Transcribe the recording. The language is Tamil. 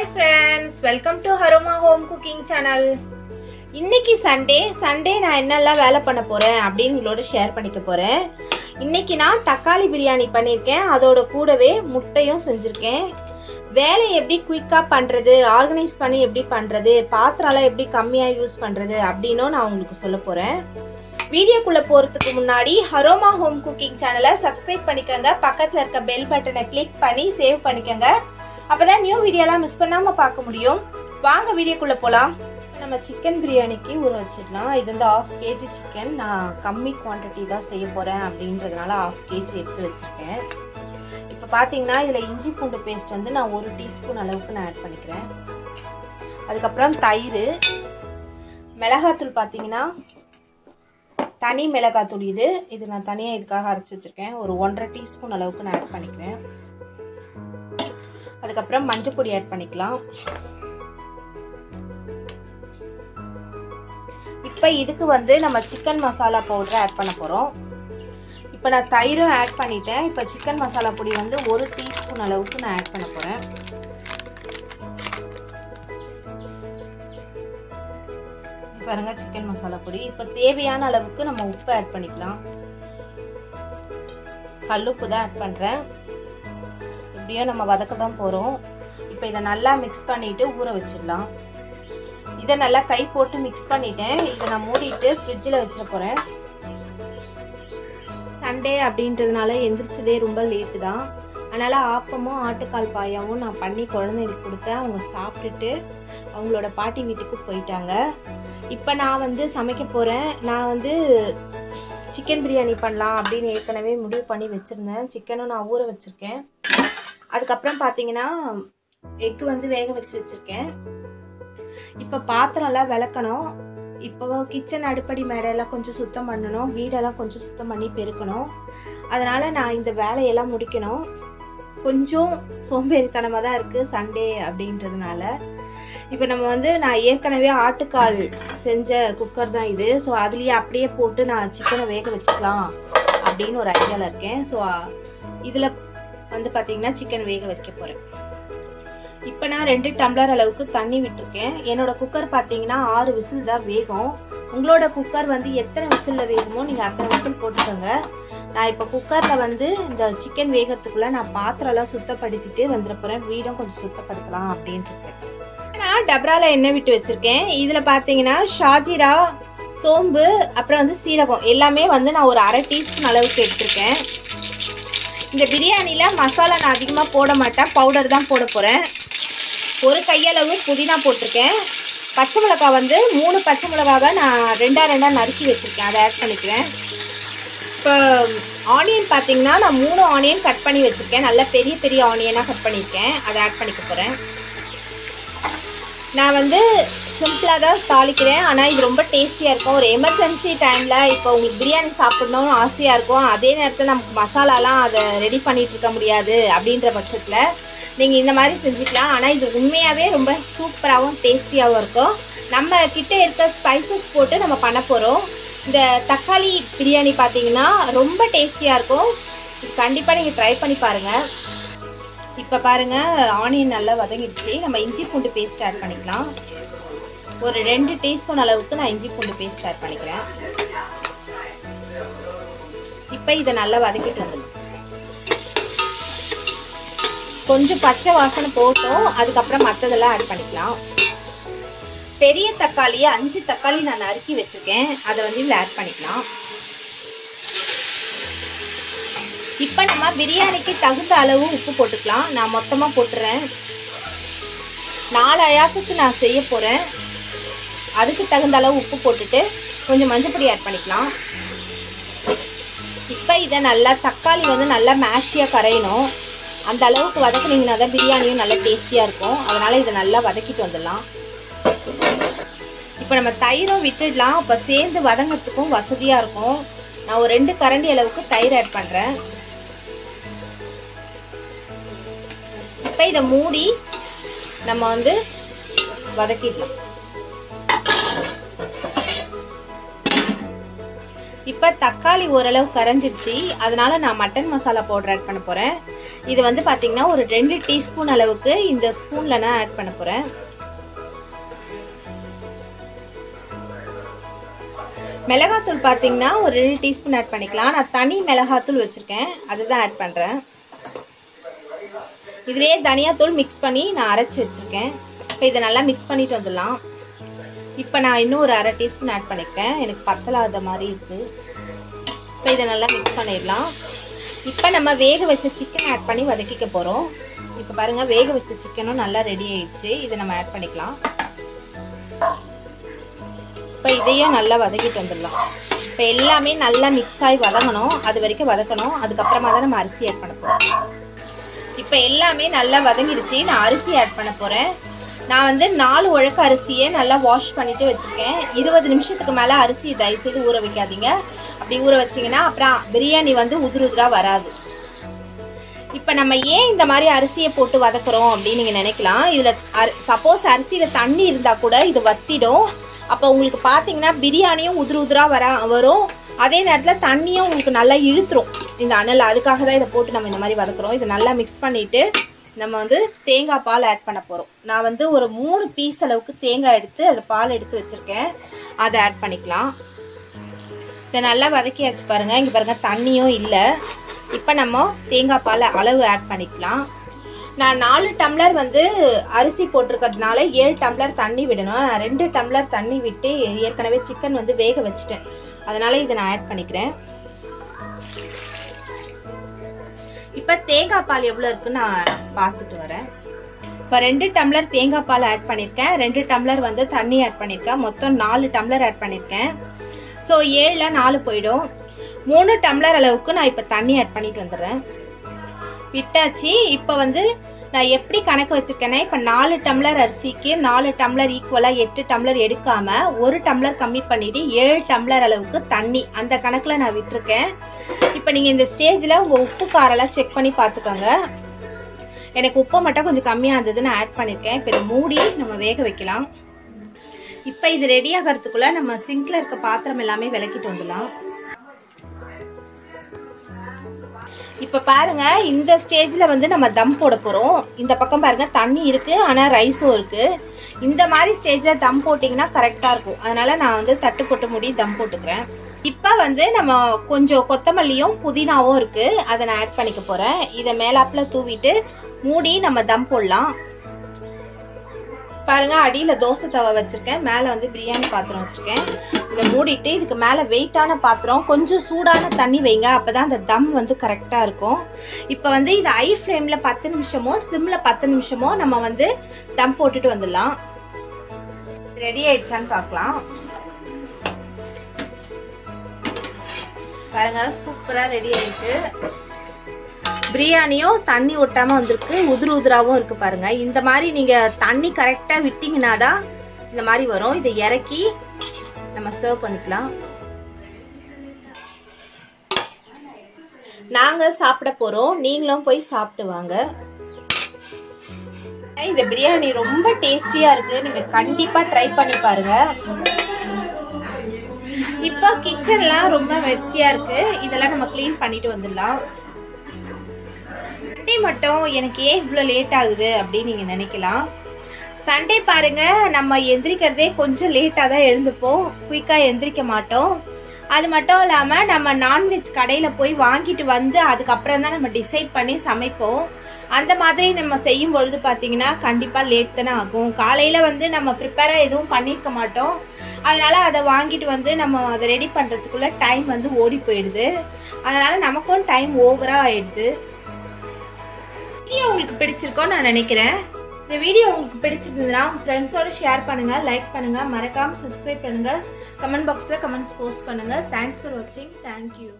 Hi friends, welcome to Haroma Home Cooking Channel. இன்னைக்கு சண்டே நான் என்னெல்லாம் வேலை பண்ண போறேன் அப்படின்னு உங்களோட ஷேர் பண்ணிக்க போறேன். இன்னைக்கு நான் தக்காளி பிரியாணி பண்ணிருக்கேன். அதோட கூடவே முட்டையும் செஞ்சிருக்கேன். வேலை எப்படி குயிக்கா பண்றது, ஆர்கனைஸ் பண்ணி எப்படி பண்றது, பாத்திரம்லாம் எப்படி கம்மியா யூஸ் பண்றது அப்படின்னு நான் உங்களுக்கு சொல்ல போறேன். வீடியோக்குள்ள போறதுக்கு முன்னாடி ஹரோமா ஹோம் குக்கிங் சேனலை சப்ஸ்கிரைப் பண்ணிக்கோங்க. பக்கத்துல இருக்க பெல் பட்டனை கிளிக் பண்ணி சேவ் பண்ணிக்கோங்க. அப்பதான் நியூ வீடியோலாம் மிஸ் பண்ணாம பார்க்க முடியும். வாங்க வீடியோக்குள்ள போலாம். நம்ம சிக்கன் பிரியாணிக்கு ஊற வச்சிடலாம். இது வந்து 1/2 kg சிக்கன். நான் கம்மி குவான்டிட்டி தான் செய்ய போறேன் அப்படின்றதுனால 1/2 kg எடுத்து வச்சிருக்கேன். இப்போ பாத்தீங்கன்னா இதுல இஞ்சி பூண்டு பேஸ்ட் வந்து நான் 1 டீஸ்பூன் அளவுக்கு நான் ஆட் பண்ணிக்கிறேன். அதுக்கப்புறம் தயிர், மிளகாத்தூள் பாத்தீங்கன்னா தனி மிளகாத்தூள் இது நான் தனியா இதுக்காக அரைச்சி வச்சிருக்கேன். ஒரு 1.5 டீஸ்பூன் அளவுக்கு நான் ஆட் பண்ணிக்கிறேன். அதுக்கப்புறம் மஞ்சள் பொடி ஆட் பண்ணிக்கலாம். இப்போ இதுக்கு வந்து நம்ம சிக்கன் மசாலா பவுடர் ஆட் பண்ண போறோம். இப்போ நான் தயிரும் ஆட் பண்ணிட்டேன். இப்போ சிக்கன் மசாலா பொடி வந்து 1 டீஸ்பூன் அளவுக்கு நான் ஆட் பண்ண போறேன். பாருங்க சிக்கன் மசாலா பொடி. இப்போ தேவையான அளவுக்கு நம்ம உப்பு ஆட் பண்ணிக்கலாம். கல்லுப்பு தான் ஆட் பண்றேன். இப்படியே நம்ம வதக்க தான் போறோம். இப்போ இதை நல்லா மிக்ஸ் பண்ணிட்டு ஊற வச்சிடலாம். இதை நல்லா கை போட்டு மிக்ஸ் பண்ணிட்டேன். இதை நான் மூடிட்டு ஃப்ரிட்ஜில் வச்சிட போறேன். சண்டே அப்படின்றதுனால எந்திரிச்சதே ரொம்ப லேட்டு தான். அதனால ஆப்பமும் ஆட்டுக்கால் பாயாவும் நான் பண்ணி குழந்தைங்களுக்கு கொடுத்தேன். அவங்க சாப்பிட்டுட்டு அவங்களோட பாட்டி வீட்டுக்கு போயிட்டாங்க. இப்போ நான் வந்து சமைக்க போறேன். நான் வந்து சிக்கன் பிரியாணி பண்ணலாம் அப்படின்னு ஏற்கனவே முடிவு பண்ணி வச்சிருந்தேன். சிக்கனும் நான் ஊற வச்சிருக்கேன். அதுக்கப்புறம் பார்த்தீங்கன்னா எக் வந்து வேக வச்சிருக்கேன். இப்போ பாத்திரம்லாம் விளக்கணும். இப்போ கிச்சன் அடுப்படி மேடையெல்லாம் கொஞ்சம் சுத்தம் பண்ணணும். வீடெல்லாம் கொஞ்சம் சுத்தம் பண்ணி பெருக்கணும். அதனால நான் இந்த வேலையெல்லாம் முடிக்கணும். கொஞ்சம் சோம்பேறித்தனமாக தான் இருக்குது சண்டே அப்படின்றதுனால. இப்போ நம்ம வந்து நான் ஏற்கனவே ஆட்டுக்கால் செஞ்ச குக்கர் தான் இது. ஸோ அதுலேயே அப்படியே போட்டு நான் சிக்கனை வேக வச்சுக்கலாம் அப்படின்னு ஒரு ஐடியாவில் இருக்கேன். ஸோ இதில் வந்து பார்த்தீங்கன்னா சிக்கன் வேக வைக்க போகிறேன். இப்போ நான் 2 டம்ளர் அளவுக்கு தண்ணி விட்டுருக்கேன். என்னோட குக்கர் பார்த்தீங்கன்னா 6 விசில் தான் வேகும். உங்களோட குக்கர் வந்து எத்தனை விசிலில் வேகுமோ நீங்கள் அத்தனை விசில் போட்டுக்கோங்க. நான் இப்போ குக்கரில் வந்து இந்த சிக்கன் வேகிறதுக்குள்ளே நான் பாத்திரம்லாம் சுத்தப்படுத்திட்டு வந்துட போகிறேன். வீடும் கொஞ்சம் சுத்தப்படுத்தலாம் அப்படின்ட்டு இருக்கேன். நான் டப்ராவில் எண்ணெய் விட்டு வச்சுருக்கேன். இதில் பார்த்தீங்கன்னா ஷாஜீரா, சோம்பு, அப்புறம் வந்து சீரகம் எல்லாமே வந்து நான் ஒரு 1/2 டீஸ்பூன் அளவுக்கு எடுத்திருக்கேன். இந்த பிரியாணியில் மசாலா நான் அதிகமாக போட மாட்டேன். பவுடர் தான் போட போகிறேன். ஒரு கையளவு புதினா போட்டிருக்கேன். பச்சை மிளகாய் வந்து 3 பச்சை மிளகாவை நான் 2 நறுக்கி வச்சுருக்கேன். அதை ஆட் பண்ணிக்கிறேன். இப்போ ஆனியன் பார்த்தீங்கன்னா நான் 3 ஆனியன் கட் பண்ணி வச்சுருக்கேன். நல்ல பெரிய பெரிய ஆனியனாக கட் பண்ணியிருக்கேன். அதை ஆட் பண்ணிக்க போகிறேன். நான் வந்து சிம்பிளாக தான் தாளிக்கிறேன். ஆனால் இது ரொம்ப டேஸ்டியாக இருக்கும். ஒரு எமர்ஜென்சி டைமில் இப்போ உங்களுக்கு பிரியாணி சாப்பிட்ணுன்னு ஆசையாக இருக்கும். அதே நேரத்தில் நமக்கு மசாலாலாம் அதை ரெடி பண்ணிகிட்டு இருக்க முடியாது அப்படின்ற பட்சத்தில் நீங்கள் இந்த மாதிரி செஞ்சுக்கலாம். ஆனால் இது உண்மையாகவே ரொம்ப சூப்பராகவும் டேஸ்டியாகவும் இருக்கும். நம்ம கிட்டே இருக்க ஸ்பைசஸ் போட்டு நம்ம பண்ண போகிறோம். இந்த தக்காளி பிரியாணி பார்த்தீங்கன்னா ரொம்ப டேஸ்டியாக இருக்கும். இது கண்டிப்பாக நீங்கள் ட்ரை பண்ணி பாருங்கள். இப்போ பாருங்கள் ஆனியன் நல்லா வதங்கிடுச்சு. நம்ம இஞ்சி பூண்டு பேஸ்ட் ஆட் பண்ணிக்கலாம். ஒரு 2 டீஸ்பூன் அளவுக்கு நான் இஞ்சி பூண்டு பேஸ்ட் ஆட் பண்ணிக்கிறேன். இப்போ இதை நல்லா வதக்கிட்டு வந்துடும். கொஞ்சம் பச்சை வாசனை போட்டோம். அதுக்கப்புறம் மற்றதெல்லாம் ஆட் பண்ணிக்கலாம். பெரிய தக்காளியை 5 தக்காளி நான் நறுக்கி வச்சிருக்கேன். அதை வந்து இதில் ஆட் பண்ணிக்கலாம். இப்போ நம்ம பிரியாணிக்கு தகுந்த அளவு உப்பு போட்டுக்கலாம். நான் மொத்தமாக போட்டுறேன். 4 அழாக்குக்கு நான் செய்ய போகிறேன். அதுக்கு தகுந்த அளவு உப்பு போட்டுட்டு கொஞ்சம் மஞ்சள் பொடி ஆட் பண்ணிக்கலாம். இப்போ இதை நல்லா தக்காளி வந்து நல்லா மேஷியாக கரையணும். அந்த அளவுக்கு வதக்குனீங்கன்னா தான் பிரியாணியும் நல்லா டேஸ்டியாக இருக்கும். அதனால் இதை நல்லா வதக்கிட்டு வந்துடலாம். இப்போ நம்ம தயிரும் விட்டுடலாம். அப்போ சேர்ந்து வதங்கிறதுக்கும் வசதியாக இருக்கும். நான் ஒரு 2 கரண்டி அளவுக்கு தயிர் ஆட் பண்ணுறேன். இப்போ இதை மூடி நம்ம வந்து வதக்கிடலாம். இப்போ தக்காளி ஓரளவு கரைஞ்சிருச்சு, அதனால நான் மட்டன் மசாலா பவுடர் ஆட் பண்ண போகிறேன். இது வந்து பார்த்தீங்கன்னா ஒரு 2 டீஸ்பூன் அளவுக்கு இந்த ஸ்பூனில் நான் ஆட் பண்ண போகிறேன். மிளகாத்தூள் பார்த்தீங்கன்னா ஒரு 2 டீஸ்பூன் ஆட் பண்ணிக்கலாம். நான் தனி மிளகாத்தூள் வச்சுருக்கேன், அதுதான் ஆட் பண்ணுறேன். இதுலேயே தனியாத்தூள் மிக்ஸ் பண்ணி நான் அரைச்சி வச்சுருக்கேன். இப்போ இதை நல்லா மிக்ஸ் பண்ணிட்டு வந்துடலாம். இப்போ நான் இன்னும் ஒரு 1/2 டீஸ்பூன் ஆட் பண்ணிக்கிறேன், எனக்கு பத்தலாத மாதிரி இருக்குது. இப்போ இதை நல்லா மிக்ஸ் பண்ணிடலாம். இப்போ நம்ம வேக வச்ச சிக்கன் ஆட் பண்ணி வதக்கிக்க போகிறோம். இப்போ பாருங்கள், வேக வச்ச சிக்கனும் நல்லா ரெடி ஆயிடுச்சு. இதை நம்ம ஆட் பண்ணிக்கலாம். இப்போ இதையும் நல்லா வதக்கிட்டு வந்துடலாம். இப்போ எல்லாமே நல்லா மிக்ஸ் ஆகி வதங்கணும், அது வரைக்கும் வதக்கணும். அதுக்கப்புறமா தான் நம்ம அரிசி ஆட் பண்ண போகிறோம். இப்போ எல்லாமே நல்லா வதங்கிடுச்சு, நான் அரிசி ஆட் பண்ண போகிறேன். நான் வந்து 4 உழக்க அரிசியை நல்லா வாஷ் பண்ணிட்டு வச்சுருக்கேன். 20 நிமிஷத்துக்கு மேலே அரிசி தயவுசெய்து ஊற வைக்காதீங்க. அப்படி ஊற வச்சிங்கன்னா அப்புறம் பிரியாணி வந்து உதிராக வராது. இப்போ நம்ம ஏன் இந்த மாதிரி அரிசியை போட்டு வதக்குறோம் அப்படின்னு நீங்கள் நினைக்கலாம். இதில் சப்போஸ் அரிசியில் தண்ணி இருந்தால் கூட இது வத்திடும். அப்போ உங்களுக்கு பார்த்தீங்கன்னா பிரியாணியும் உதிராக வரும். அதே நேரத்தில் தண்ணியும் உங்களுக்கு நல்லா இழுத்துரும் இந்த அனல். அதுக்காக தான் இதை போட்டு நம்ம இந்த மாதிரி வதக்குறோம். இதை நல்லா மிக்ஸ் பண்ணிவிட்டு நம்ம வந்து தேங்காய் பால் ஆட் பண்ண போகிறோம். நான் வந்து ஒரு 3 பீஸ் அளவுக்கு தேங்காய் எடுத்து அதில் பால் எடுத்து வச்சுருக்கேன், அதை ஆட் பண்ணிக்கலாம். இதை நல்லா வதக்கியாச்சு பாருங்கள். இங்கே பாருங்கள், தண்ணியும் இல்லை. இப்போ நம்ம தேங்காய் பால் அளவு ஆட் பண்ணிக்கலாம். நான் 4 டம்ளர் வந்து அரிசி போட்டிருக்கிறதுனால 7 டம்ளர் தண்ணி விடணும். நான் 2 டம்ளர் தண்ணி விட்டு ஏற்கனவே சிக்கன் வந்து வேக வச்சுட்டேன், அதனால இதை நான் ஆட் பண்ணிக்கிறேன். இப்போ தேங்காய் பால் எவ்வளோ இருக்குன்னு நான் பார்த்துட்டு வரேன். இப்போ 2 டம்ளர் தேங்காய் பால் ஆட் பண்ணியிருக்கேன், 2 டம்ளர் வந்து தண்ணி ஆட் பண்ணியிருக்கேன். மொத்தம் 4 டம்ளர் ஆட் பண்ணியிருக்கேன். ஸோ 7ல் 4 போயிடும். 3 டம்ளர் அளவுக்கு நான் இப்போ தண்ணி ஆட் பண்ணிட்டு வந்துடுறேன். விட்டாச்சு. இப்போ வந்து நான் எப்படி கணக்கு வச்சிருக்கேன்னா, இப்போ 4 டம்ளர் அரிசிக்கு 4 டம்ளர் ஈக்குவலாக 8 டம்ளர் எடுக்காம 1 டம்ளர் கம்மி பண்ணிட்டு 7 டம்ளர் அளவுக்கு தண்ணி அந்த கணக்கில் நான் விட்டுருக்கேன். இப்போ நீங்கள் இந்த ஸ்டேஜில் உங்கள் உப்பு காரெல்லாம் செக் பண்ணி பார்த்துக்கோங்க. எனக்கு உப்பை மட்டும் கொஞ்சம் கம்மியாக இருந்தது, நான் ஆட் பண்ணியிருக்கேன். இப்போ இதை மூடி நம்ம வேக வைக்கலாம். இப்போ இது ரெடி ஆகிறதுக்குள்ள நம்ம சிங்க்ல இருக்க பாத்திரம் எல்லாமே விளக்கிட்டு வந்துடலாம். இப்போ பாருங்க, இந்த ஸ்டேஜில் வந்து நம்ம தம் போட போகிறோம். இந்த பக்கம் பாருங்க, தண்ணி இருக்கு, ஆனால் ரைஸும் இருக்கு. இந்த மாதிரி ஸ்டேஜில் தம் போட்டிங்கன்னா கரெக்டாக இருக்கும். அதனால நான் வந்து தட்டு போட்டு மூடி தம் போட்டுக்கிறேன். இப்போ வந்து நம்ம கொஞ்சம் கொத்தமல்லியும் புதினாவும் இருக்கு, அதை நான் ஆட் பண்ணிக்க போகிறேன். இதை மேலாப்பில் தூவிட்டு மூடி நம்ம தம் போடலாம். பாருங்க, அடியில் தோசை தவா வச்சிருக்கேன், மேலே வந்து பிரியாணி பாத்திரம் வச்சிருக்கேன். இதை மூடிட்டு இதுக்கு மேலே வெயிட்டான பாத்திரம், கொஞ்சம் சூடான தண்ணி வைங்க, அப்பதான் அந்த தம் வந்து கரெக்டாக இருக்கும். இப்போ வந்து இது ஹை ஃப்ளேமில் 10 நிமிஷமோ சிம்மில் 10 நிமிஷமோ நம்ம வந்து தம் போட்டுட்டு வந்துடலாம். ரெடி ஆயிடுச்சான்னு பார்க்கலாம். பாருங்க, சூப்பராக ரெடி ஆயிடுச்சு. பிரியாணியும் தண்ணி ஒட்டாம வந்திருக்கு, உதிராவும் இருக்கு பாருங்க. இந்த மாதிரி நீங்க தண்ணி கரெக்டா விட்டீங்கன்னா தான் இந்த மாதிரி வரும். இதை இறக்கி நம்ம சர்வ் பண்ணிக்கலாம். நாங்க சாப்பிட போறோம், நீங்களும் போய் சாப்பிட்டு வாங்க. இந்த பிரியாணி ரொம்ப டேஸ்டியா இருக்கு, நீங்க கண்டிப்பா ட்ரை பண்ணி பாருங்க. இப்போ கிச்சன்லாம் ரொம்ப மெஸ்ஸியா இருக்கு, இதெல்லாம் நம்ம கிளீன் பண்ணிட்டு வந்துடலாம். சண்டே மட்டும் எனக்கு ஏன் இவ்வளோ லேட் ஆகுது அப்படின்னு நீங்கள் நினைக்கலாம். சண்டே பாருங்க, நம்ம எந்திரிக்கிறதே கொஞ்சம் லேட்டாக தான் எழுந்துப்போம், குயிக்காக எந்திரிக்க மாட்டோம். அது மட்டும் இல்லாமல் நம்ம நான்வெஜ் கடையில் போய் வாங்கிட்டு வந்து அதுக்கப்புறம் தான் நம்ம டிசைட் பண்ணி சமைப்போம். அந்த மாதிரி நம்ம செய்யும் பொழுது பார்த்தீங்கன்னா கண்டிப்பாக லேட் தானே ஆகும். காலையில் வந்து நம்ம ப்ரிப்பேராக எதுவும் பண்ணியிருக்க மாட்டோம், அதனால் அதை வாங்கிட்டு வந்து நம்ம அதை ரெடி பண்ணுறதுக்குள்ளே டைம் வந்து ஓடி போயிடுது. அதனால் நமக்கும் டைம் ஓவராக ஆயிடுது. வீடியோ உங்களுக்கு பிடிச்சிருக்கோன்னு நான் நினைக்கிறேன். இந்த வீடியோ உங்களுக்கு பிடிச்சிருந்ததுன்னா ஃப்ரெண்ட்ஸோட ஷேர் பண்ணுங்க, லைக் பண்ணுங்க, மறக்காம சப்ஸ்கிரைப் பண்ணுங்க, கமெண்ட் பாக்ஸ்ல கமெண்ட்ஸ் போஸ்ட் பண்ணுங்க. தேங்க்ஸ் ஃபார் வாட்சிங். தேங்க்யூ.